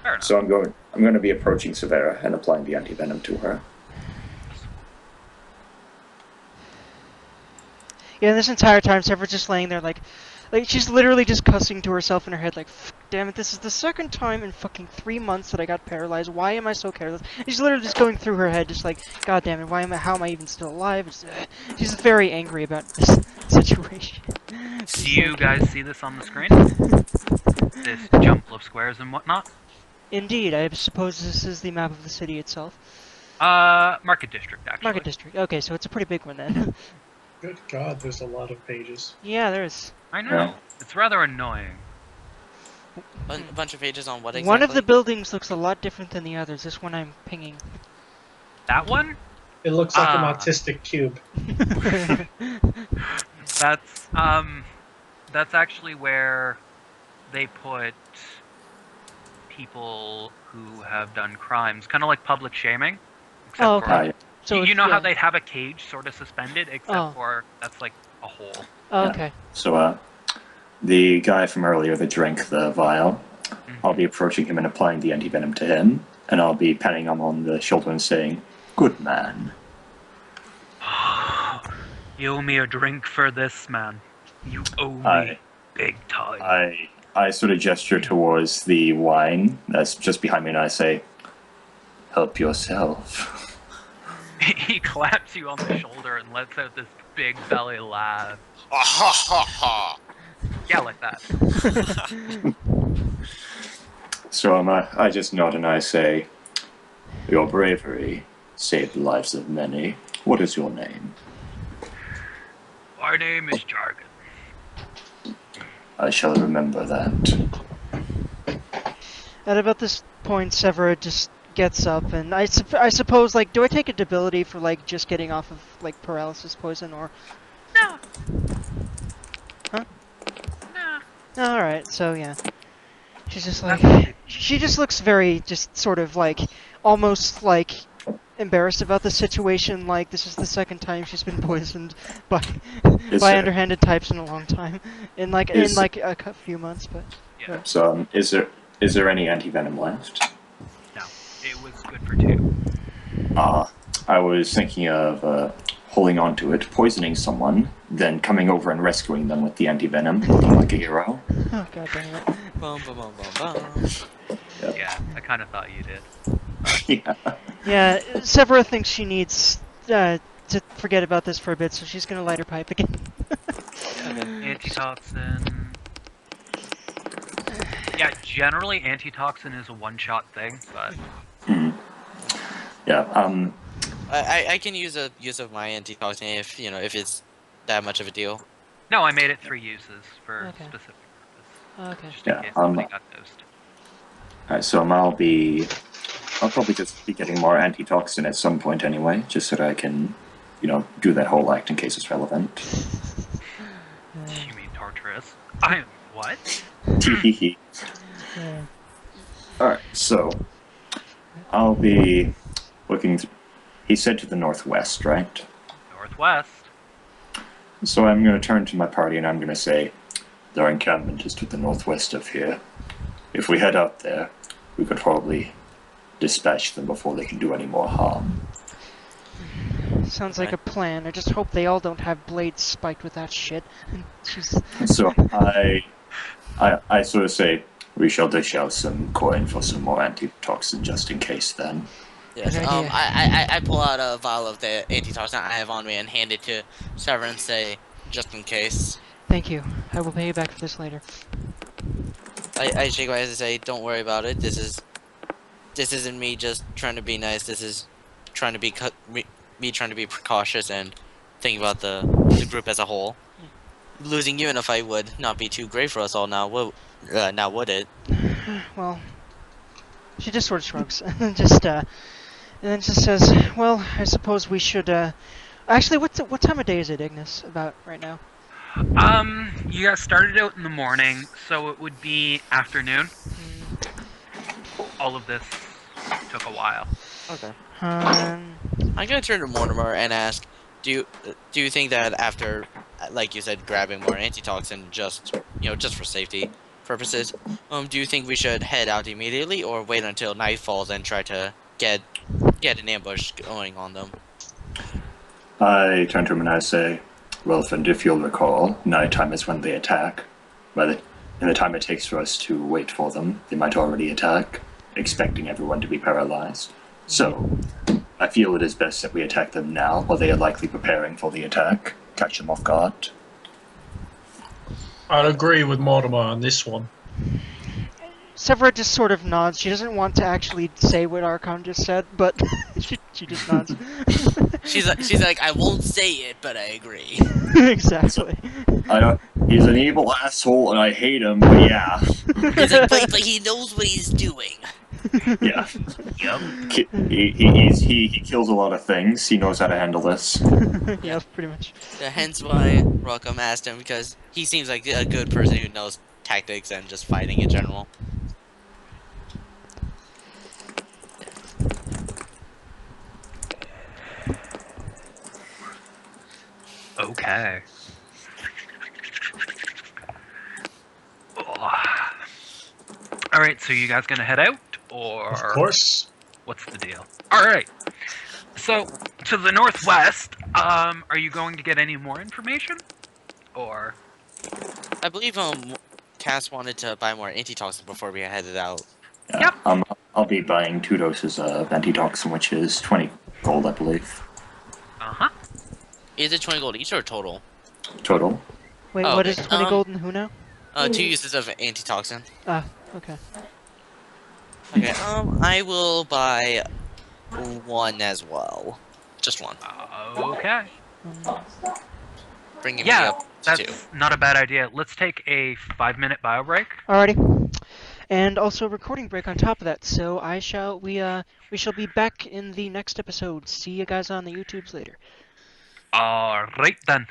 Fair enough. So I'm going to be approaching Severa and applying the antivenom to her. Yeah, this entire time, Sever's just laying there like, Like, she's literally just cussing to herself in her head, like, damn it, this is the second time in fucking 3 months that I got paralyzed. Why am I so careless? And she's literally just going through her head, just like, god damn it, how am I even still alive? She's very angry about this situation. Do you guys see this on the screen? This jumble of squares and whatnot? Indeed, I suppose this is the map of the city itself. Market District, actually. Market District. Okay, so it's a pretty big one then. Good God, there's a lot of pages. Yeah, there's. I know. Yeah. It's rather annoying. A bunch of pages on what exactly? One of the buildings looks a lot different than the others. This one I'm pinging. That one? It looks like an Ah. autistic cube. That's actually where they put people who have done crimes, kind of like public shaming. Except Oh, okay. Yeah. So you it's- know how yeah. they have a cage sort of suspended, except Oh. for that's like a hole. Oh, Yeah. okay. So, the guy from earlier that drank the vial, I'll be approaching him and applying the anti-venom to him, and I'll be patting him on the shoulder and saying, "Good man." You owe me a drink for this, man. You owe me I- big time. I sort of gesture towards the wine that's just behind me, and I say, "Help yourself." He claps you on the shoulder and lets out this big belly laugh. Ah, ha, ha, ha. Yeah, like that. So I just nod and I say, "Your bravery saved the lives of many. What is your name?" Our name is Jargon. I shall remember that. At about this point, Severa just gets up, and I suppose, like, do I take a debility for, like, just getting off of, like, paralysis poison, or... No. Huh? No. Alright, so, yeah. She's just like... That's- She just looks very, just sort of, like, almost, like, embarrassed about the situation, like, this is the second time she's been poisoned by Is by there- underhanded types in a long time. In, like, Is- a few months, but... Yeah. So is there any anti-venom left? No. It was good for 2. I was thinking of holding on to it, poisoning someone, then coming over and rescuing them with the anti-venom, looking like a hero. Oh, god damn it. Bum, bum, bum, bum, bum. Yeah, I kind of thought you did. Yeah. Yeah, Severa thinks she needs to forget about this for a bit, so she's gonna light her pipe again. Antitoxin. Yeah, generally antitoxin is a one-shot thing, but Yeah. I can use a use of my antitoxin if it's that much of a deal. no, I made it 3 uses for Okay. specific purpose, Okay. just in Yeah, case somebody got dosed. Alright, so I'll probably just be getting more antitoxin at some point anyway, just so that I can, do that whole act in case it's relevant. You mean torturous? What? Teehee. Yeah. Alright, so I'll be looking. He said to the northwest, right? Northwest. So I'm going to turn to my party and I'm going to say, their encampment is to the northwest of here. If we head out there, we could probably dispatch them before they can do any more harm. Sounds like a plan. I just hope they all don't have blades spiked with that shit. Jeez. So I sort of say, we shall dish out some coin for some more antitoxin just in case then. Yes. Good idea. I pull out a vial of the antitoxin I have on me and hand it to Sever and say, just in case. Thank you. I will pay you back for this later. I shake my head and say, don't worry about it. This isn't me just trying to be nice. This is trying to be me trying to be precautious and think about the group as a whole. Losing you in a fight would not be too great for us all now, would it? Well, she just sort of shrugs and then just says, "Well, I suppose we should." Actually, what time of day is it, Ignis? About right now? You guys started out in the morning, so it would be afternoon. All of this took a while. Okay. Um, I'm gonna turn to Mortimer and ask, do you think that after, like you said, grabbing more antitoxin, just for safety purposes, do you think we should head out immediately or wait until night falls and try to get an ambush going on them? I turn to him and I say, well, friend, if you'll recall, nighttime is when they attack. in the time it takes for us to wait for them, they might already attack, expecting everyone to be paralyzed. So, I feel it is best that we attack them now, while they are likely preparing for the attack. Catch them off guard. I'd agree with Mortimer on this one. Severa just sort of nods. She doesn't want to actually say what Archon just said, but she just nods. She's like, I won't say it, but I agree. Exactly. I know he's an evil asshole, and I hate him. But yeah, He's like, but he knows what he's doing. yeah. Yep. He kills a lot of things. He knows how to handle this. Yeah, pretty much. Hence why Rockham asked him, because he seems like a good person who knows tactics and just fighting in general. Okay. Alright, so you guys gonna head out? Or Of course. what's the deal? Alright. So, to the northwest, are you going to get any more information? Or... I believe Cass wanted to buy more antitoxin before we headed out. Yeah, I'll be buying 2 doses of antitoxin, which is 20 gold, I believe. Uh-huh. Is it 20 gold each or total? Total. Wait, Oh, what okay. is 20 gold and who now? 2 uses of antitoxin. Ah, okay. Okay, I will buy 1 as well. Just 1. Okay. Bringing me Yeah, up to that's 2. not a bad idea. Let's take a 5-minute bio break. Alrighty. And also a recording break on top of that. So we shall be back in the next episode. See you guys on the YouTubes later. Alright then.